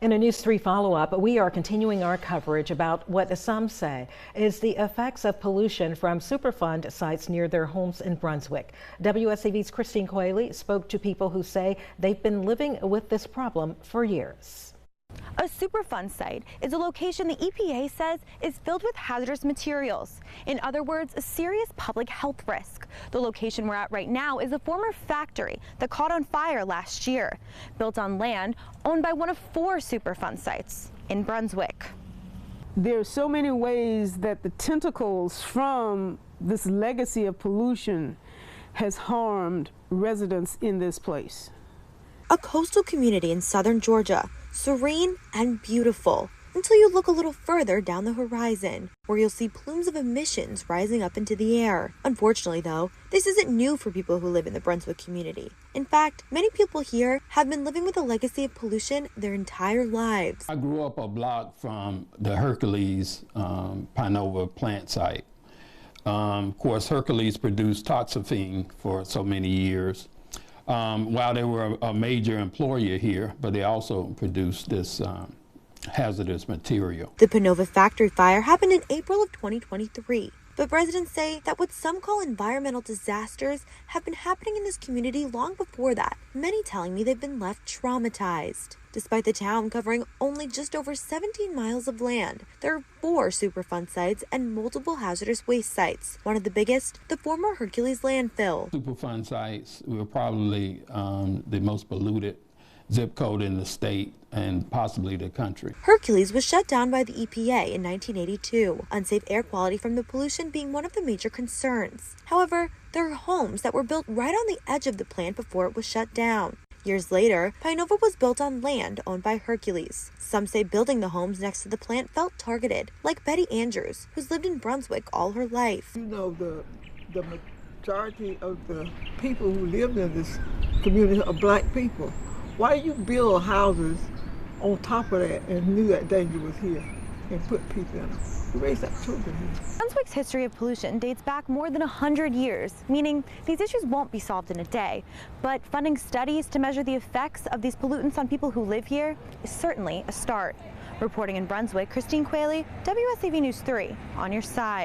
In a News 3 follow-up, we are continuing our coverage about what some say is the effects of pollution from Superfund sites near their homes in Brunswick. WSAV's Christine Coaley spoke to people who say they've been living with this problem for years. A Superfund site is a location the EPA says is filled with hazardous materials. In other words, a serious public health risk. The location we're at right now is a former factory that caught on fire last year, built on land owned by one of 4 Superfund sites in Brunswick. There are so many ways that the tentacles from this legacy of pollution has harmed residents in this place. A coastal community in southern Georgia, serene and beautiful, until you look a little further down the horizon, where you'll see plumes of emissions rising up into the air. Unfortunately, though, this isn't new for people who live in the Brunswick community. In fact, many people here have been living with a legacy of pollution their entire lives. I grew up a block from the Hercules Pinova plant site. Of course, Hercules produced toxaphene for so many years. While they were a major employer here, but they also produced this hazardous material. The Pinova factory fire happened in April of 2023, but residents say that what some call environmental disasters have been happening in this community long before that, many telling me they've been left traumatized. Despite the town covering only just over 17 miles of land, there are 4 Superfund sites and multiple hazardous waste sites. One of the biggest, the former Hercules Landfill. Superfund sites were probably the most polluted zip code in the state and possibly the country. Hercules was shut down by the EPA in 1982, unsafe air quality from the pollution being one of the major concerns. However, there are homes that were built right on the edge of the plant before it was shut down. Years later, Pinova was built on land owned by Hercules. Some say building the homes next to the plant felt targeted, like Betty Andrews, who's lived in Brunswick all her life. You know, the majority of the people who lived in this community are black people. Why do you build houses on top of that and knew that danger was here and put people in them? We raised up children here. Brunswick's history of pollution dates back more than 100 years, meaning these issues won't be solved in a day. But funding studies to measure the effects of these pollutants on people who live here is certainly a start. Reporting in Brunswick, Christine Coaley, WSAV News 3, on your side.